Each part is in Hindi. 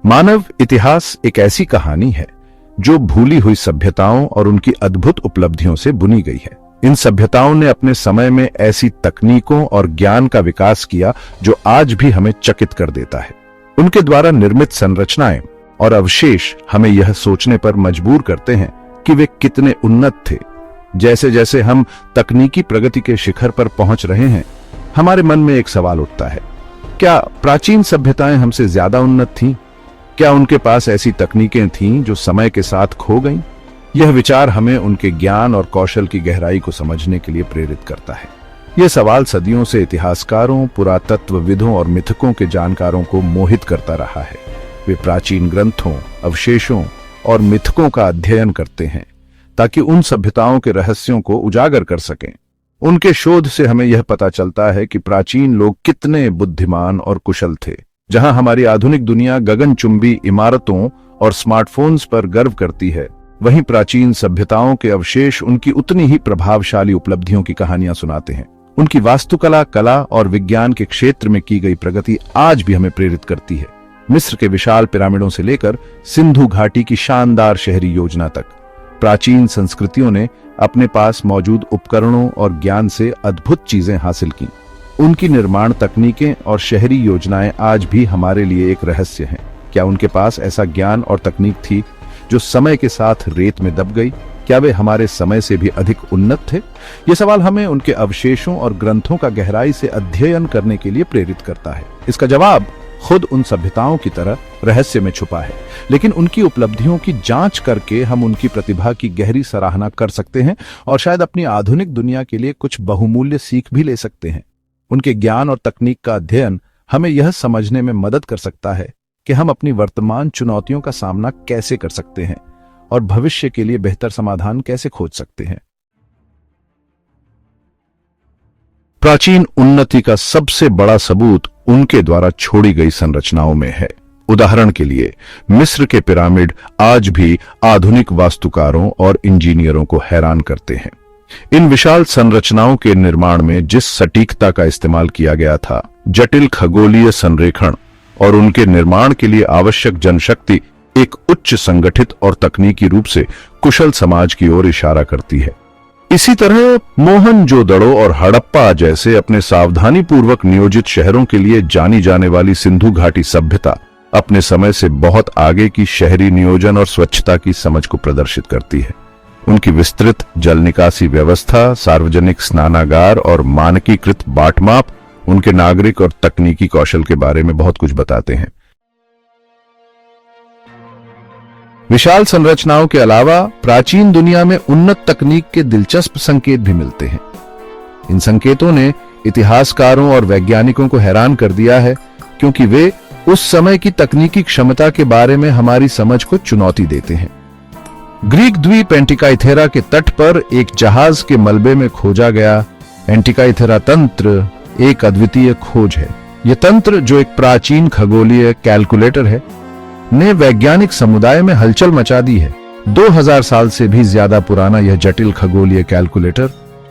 मानव इतिहास एक ऐसी कहानी है जो भूली हुई सभ्यताओं और उनकी अद्भुत उपलब्धियों से बुनी गई है। इन सभ्यताओं ने अपने समय में ऐसी तकनीकों और ज्ञान का विकास किया जो आज भी हमें चकित कर देता है। उनके द्वारा निर्मित संरचनाएं और अवशेष हमें यह सोचने पर मजबूर करते हैं कि वे कितने उन्नत थे। जैसे जैसे हम तकनीकी प्रगति के शिखर पर पहुंच रहे हैं, हमारे मन में एक सवाल उठता है, क्या प्राचीन सभ्यताएं हमसे ज्यादा उन्नत थीं? क्या उनके पास ऐसी तकनीकें थीं जो समय के साथ खो गईं? यह विचार हमें उनके ज्ञान और कौशल की गहराई को समझने के लिए प्रेरित करता है। यह सवाल सदियों से इतिहासकारों, पुरातत्वविदों और मिथकों के जानकारों को मोहित करता रहा है। वे प्राचीन ग्रंथों, अवशेषों और मिथकों का अध्ययन करते हैं ताकि उन सभ्यताओं के रहस्यों को उजागर कर सकें। उनके शोध से हमें यह पता चलता है कि प्राचीन लोग कितने बुद्धिमान और कुशल थे। जहां हमारी आधुनिक दुनिया गगनचुंबी इमारतों और स्मार्टफोन्स पर गर्व करती है, वहीं प्राचीन सभ्यताओं के अवशेष उनकी उतनी ही प्रभावशाली उपलब्धियों की कहानियां सुनाते हैं। उनकी वास्तुकला, कला और विज्ञान के क्षेत्र में की गई प्रगति आज भी हमें प्रेरित करती है। मिस्र के विशाल पिरामिडों से लेकर सिंधु घाटी की शानदार शहरी योजना तक, प्राचीन संस्कृतियों ने अपने पास मौजूद उपकरणों और ज्ञान से अद्भुत चीजें हासिल की। उनकी निर्माण तकनीकें और शहरी योजनाएं आज भी हमारे लिए एक रहस्य हैं। क्या उनके पास ऐसा ज्ञान और तकनीक थी जो समय के साथ रेत में दब गई? क्या वे हमारे समय से भी अधिक उन्नत थे? ये सवाल हमें उनके अवशेषों और ग्रंथों का गहराई से अध्ययन करने के लिए प्रेरित करता है। इसका जवाब खुद उन सभ्यताओं की तरह रहस्य में छुपा है, लेकिन उनकी उपलब्धियों की जांच करके हम उनकी प्रतिभा की गहरी सराहना कर सकते हैं और शायद अपनी आधुनिक दुनिया के लिए कुछ बहुमूल्य सीख भी ले सकते हैं। उनके ज्ञान और तकनीक का अध्ययन हमें यह समझने में मदद कर सकता है कि हम अपनी वर्तमान चुनौतियों का सामना कैसे कर सकते हैं और भविष्य के लिए बेहतर समाधान कैसे खोज सकते हैं। प्राचीन उन्नति का सबसे बड़ा सबूत उनके द्वारा छोड़ी गई संरचनाओं में है। उदाहरण के लिए, मिस्र के पिरामिड आज भी आधुनिक वास्तुकारों और इंजीनियरों को हैरान करते हैं। इन विशाल संरचनाओं के निर्माण में जिस सटीकता का इस्तेमाल किया गया था, जटिल खगोलीय संरेखण और उनके निर्माण के लिए आवश्यक जनशक्ति एक उच्च संगठित और तकनीकी रूप से कुशल समाज की ओर इशारा करती है। इसी तरह मोहनजोदड़ो और हड़प्पा जैसे अपने सावधानी पूर्वक नियोजित शहरों के लिए जानी जाने वाली सिंधु घाटी सभ्यता अपने समय से बहुत आगे की शहरी नियोजन और स्वच्छता की समझ को प्रदर्शित करती है। उनकी विस्तृत जल निकासी व्यवस्था, सार्वजनिक स्नानागार और मानकीकृत बाटमाप उनके नागरिक और तकनीकी कौशल के बारे में बहुत कुछ बताते हैं। विशाल संरचनाओं के अलावा प्राचीन दुनिया में उन्नत तकनीक के दिलचस्प संकेत भी मिलते हैं। इन संकेतों ने इतिहासकारों और वैज्ञानिकों को हैरान कर दिया है, क्योंकि वे उस समय की तकनीकी क्षमता के बारे में हमारी समझ को चुनौती देते हैं। ग्रीक द्वीप एंटिकाइथेरा के तट पर एक जहाज के मलबे में खोजा गया एंटिकाइथेरा तंत्र एक अद्वितीय खोज है। यह तंत्र, जो एक प्राचीन खगोलीय कैलकुलेटर है, ने वैज्ञानिक समुदाय में हलचल मचा दी है। 2000 साल से भी ज्यादा पुराना यह जटिल खगोलीय कैलकुलेटर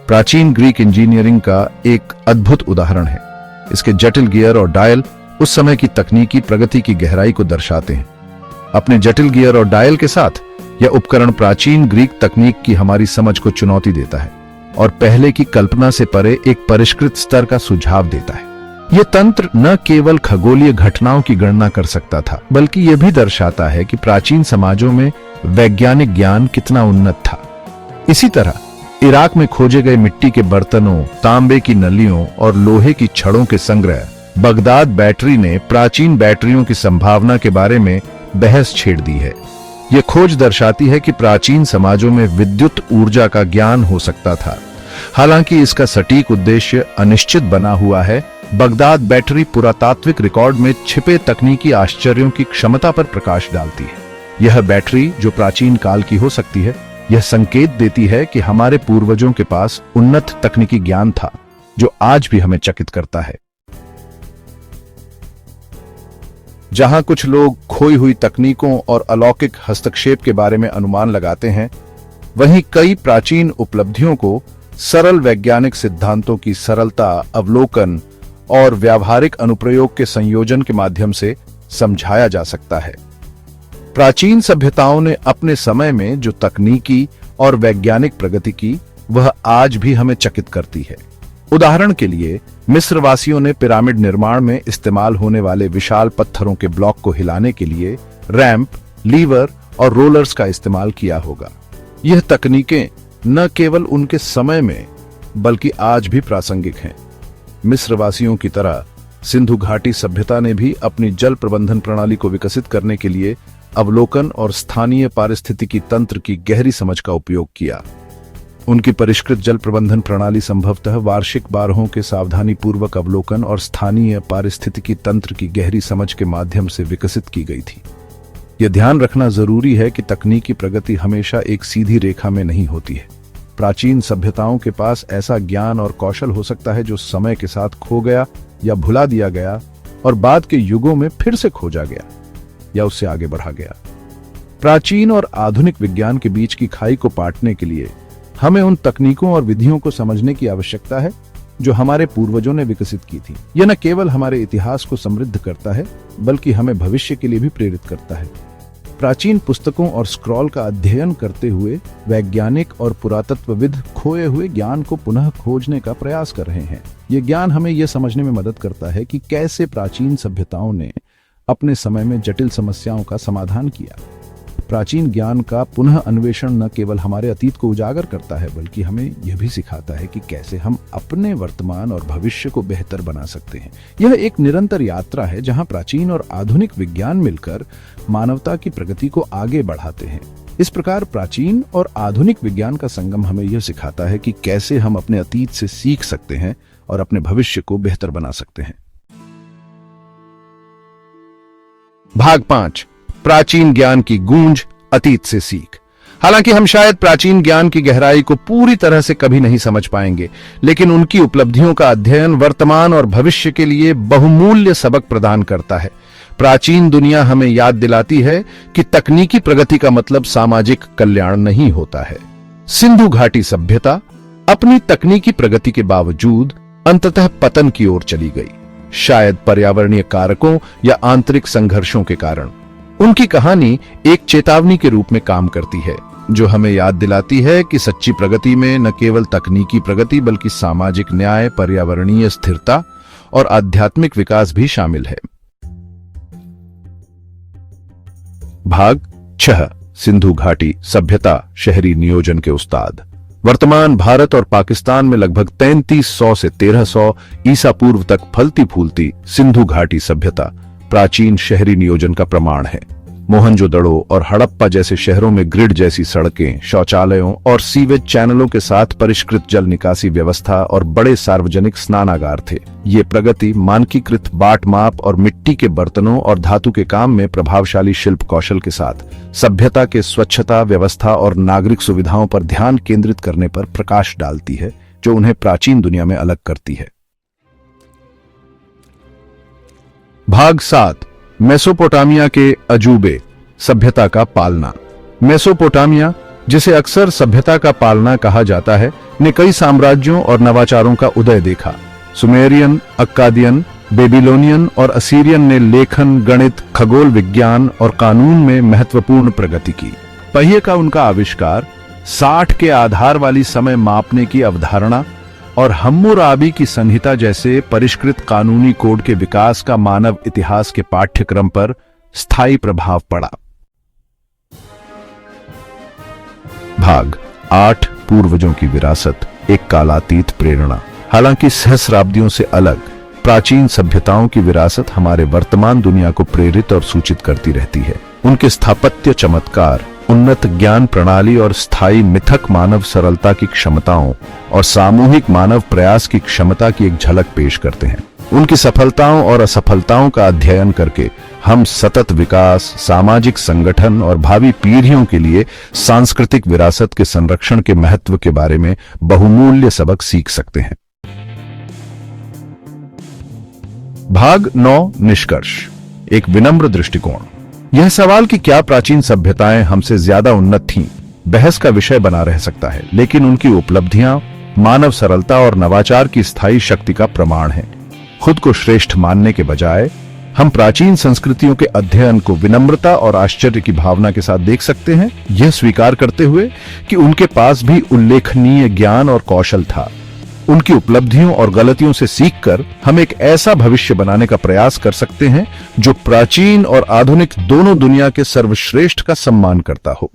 प्राचीन ग्रीक इंजीनियरिंग का एक अद्भुत उदाहरण है। इसके जटिल गियर और डायल उस समय की तकनीकी प्रगति की गहराई को दर्शाते हैं। अपने जटिल गियर और डायल के साथ यह उपकरण प्राचीन ग्रीक तकनीक की हमारी समझ को चुनौती देता है और पहले की कल्पना से परे एक परिष्कृत स्तर का सुझाव देता है। यह तंत्र न केवल खगोलीय घटनाओं की गणना कर सकता था, बल्कि यह भी दर्शाता है कि प्राचीन समाजों में वैज्ञानिक ज्ञान कितना उन्नत था। इसी तरह इराक में खोजे गए मिट्टी के बर्तनों, तांबे की नलियों और लोहे की छड़ों के संग्रह, बगदाद बैटरी ने प्राचीन बैटरियों की संभावना के बारे में बहस छेड़ दी है। यह खोज दर्शाती है कि प्राचीन समाजों में विद्युत ऊर्जा का ज्ञान हो सकता था। हालांकि इसका सटीक उद्देश्य अनिश्चित बना हुआ है, बगदाद बैटरी पुरातात्विक रिकॉर्ड में छिपे तकनीकी आश्चर्यों की क्षमता पर प्रकाश डालती है। यह बैटरी, जो प्राचीन काल की हो सकती है, यह संकेत देती है कि हमारे पूर्वजों के पास उन्नत तकनीकी ज्ञान था जो आज भी हमें चकित करता है। जहां कुछ लोग खोई हुई तकनीकों और अलौकिक हस्तक्षेप के बारे में अनुमान लगाते हैं, वहीं कई प्राचीन उपलब्धियों को सरल वैज्ञानिक सिद्धांतों की सरलता, अवलोकन और व्यावहारिक अनुप्रयोग के संयोजन के माध्यम से समझाया जा सकता है। प्राचीन सभ्यताओं ने अपने समय में जो तकनीकी और वैज्ञानिक प्रगति की, वह आज भी हमें चकित करती है। उदाहरण के लिए मिस्र वासियों ने पिरामिड निर्माण में इस्तेमाल होने वाले विशाल पत्थरों के ब्लॉक को हिलाने के लिए रैंप, लीवर और रोलर्स का इस्तेमाल किया होगा। यह तकनीकें न केवल उनके समय में बल्कि आज भी प्रासंगिक हैं। मिस्र वासियों की तरह सिंधु घाटी सभ्यता ने भी अपनी जल प्रबंधन प्रणाली को विकसित करने के लिए अवलोकन और स्थानीय पारिस्थितिकी तंत्र की गहरी समझ का उपयोग किया। उनकी परिष्कृत जल प्रबंधन प्रणाली संभवतः वार्षिक बारहों के सावधानी पूर्वक अवलोकन और स्थानीय पारिस्थितिकी तंत्र की गहरी समझ के माध्यम से विकसित की गई थी। यह ध्यान रखना जरूरी है कि तकनीकी प्रगति हमेशा एक सीधी रेखा में नहीं होती है। प्राचीन सभ्यताओं के पास ऐसा ज्ञान और कौशल हो सकता है जो समय के साथ खो गया या भुला दिया गया और बाद के युगों में फिर से खोजा गया या उससे आगे बढ़ा गया। प्राचीन और आधुनिक विज्ञान के बीच की खाई को पाटने के लिए हमें उन तकनीकों और विधियों को समझने की आवश्यकता है जो हमारे पूर्वजों ने विकसित की थी। यह न केवल हमारे इतिहास को समृद्ध करता है बल्कि हमें भविष्य के लिए भी प्रेरित करता है। प्राचीन पुस्तकों और स्क्रॉल का अध्ययन करते हुए वैज्ञानिक और पुरातत्वविद खोए हुए ज्ञान को पुनः खोजने का प्रयास कर रहे हैं। यह ज्ञान हमें यह समझने में मदद करता है कि कैसे प्राचीन सभ्यताओं ने अपने समय में जटिल समस्याओं का समाधान किया। प्राचीन ज्ञान का पुनः अन्वेषण न केवल हमारे अतीत को उजागर करता है बल्कि हमें यह भी सिखाता है कि कैसे हम अपने वर्तमान और भविष्य को बेहतर बना सकते हैं। यह एक निरंतर यात्रा है जहां प्राचीन और आधुनिक विज्ञान मिलकर मानवता की प्रगति को आगे बढ़ाते हैं। इस प्रकार प्राचीन और आधुनिक विज्ञान का संगम हमें यह सिखाता है कि कैसे हम अपने अतीत से सीख सकते हैं और अपने भविष्य को बेहतर बना सकते हैं। भाग 5, प्राचीन ज्ञान की गूंज, अतीत से सीख। हालांकि हम शायद प्राचीन ज्ञान की गहराई को पूरी तरह से कभी नहीं समझ पाएंगे, लेकिन उनकी उपलब्धियों का अध्ययन वर्तमान और भविष्य के लिए बहुमूल्य सबक प्रदान करता है। प्राचीन दुनिया हमें याद दिलाती है कि तकनीकी प्रगति का मतलब सामाजिक कल्याण नहीं होता है। सिंधु घाटी सभ्यता अपनी तकनीकी प्रगति के बावजूद अंततः पतन की ओर चली गई, शायद पर्यावरणीय कारकों या आंतरिक संघर्षों के कारण। उनकी कहानी एक चेतावनी के रूप में काम करती है, जो हमें याद दिलाती है कि सच्ची प्रगति में न केवल तकनीकी प्रगति बल्कि सामाजिक न्याय, पर्यावरणीय स्थिरता और आध्यात्मिक विकास भी शामिल है। भाग 6, सिंधु घाटी सभ्यता, शहरी नियोजन के उस्ताद। वर्तमान भारत और पाकिस्तान में लगभग 3300 से 1300 ईसा पूर्व तक फलती फूलती सिंधु घाटी सभ्यता प्राचीन शहरी नियोजन का प्रमाण है। मोहनजोदड़ो और हड़प्पा जैसे शहरों में ग्रिड जैसी सड़कें, शौचालयों और सीवेज चैनलों के साथ परिष्कृत जल निकासी व्यवस्था और बड़े सार्वजनिक स्नानागार थे। ये प्रगति मानकीकृत बाट माप और मिट्टी के बर्तनों और धातु के काम में प्रभावशाली शिल्प कौशल के साथ सभ्यता के स्वच्छता, व्यवस्था और नागरिक सुविधाओं पर ध्यान केंद्रित करने पर प्रकाश डालती है, जो उन्हें प्राचीन दुनिया में अलग करती है। भाग 7, मेसोपोटामिया के अजूबे, सभ्यता का पालना। मेसोपोटामिया, जिसे अक्सर सभ्यता का पालना कहा जाता है, ने कई साम्राज्यों और नवाचारों का उदय देखा। सुमेरियन, अक्कादियन, बेबीलोनियन और असीरियन ने लेखन, गणित, खगोल विज्ञान और कानून में महत्वपूर्ण प्रगति की। पहिए का उनका आविष्कार, 60 के आधार वाली समय मापने की अवधारणा और हम्मुराबी की संहिता जैसे परिष्कृत कानूनी कोड के विकास का मानव इतिहास के पाठ्यक्रम पर स्थायी प्रभाव पड़ा। भाग 8, पूर्वजों की विरासत, एक कालातीत प्रेरणा। हालांकि सहस्राब्दियों से अलग प्राचीन सभ्यताओं की विरासत हमारे वर्तमान दुनिया को प्रेरित और सूचित करती रहती है। उनके स्थापत्य चमत्कार, उन्नत ज्ञान प्रणाली और स्थायी मिथक मानव सरलता की क्षमताओं और सामूहिक मानव प्रयास की क्षमता की एक झलक पेश करते हैं। उनकी सफलताओं और असफलताओं का अध्ययन करके हम सतत विकास, सामाजिक संगठन और भावी पीढ़ियों के लिए सांस्कृतिक विरासत के संरक्षण के महत्व के बारे में बहुमूल्य सबक सीख सकते हैं। भाग 9, निष्कर्ष, एक विनम्र दृष्टिकोण। यह सवाल कि क्या प्राचीन सभ्यताएं हमसे ज्यादा उन्नत थीं, बहस का विषय बना रह सकता है, लेकिन उनकी उपलब्धियां मानव सरलता और नवाचार की स्थायी शक्ति का प्रमाण हैं। खुद को श्रेष्ठ मानने के बजाय हम प्राचीन संस्कृतियों के अध्ययन को विनम्रता और आश्चर्य की भावना के साथ देख सकते हैं, यह स्वीकार करते हुए कि उनके पास भी उल्लेखनीय ज्ञान और कौशल था। उनकी उपलब्धियों और गलतियों से सीखकर हम एक ऐसा भविष्य बनाने का प्रयास कर सकते हैं जो प्राचीन और आधुनिक दोनों दुनिया के सर्वश्रेष्ठ का सम्मान करता हो।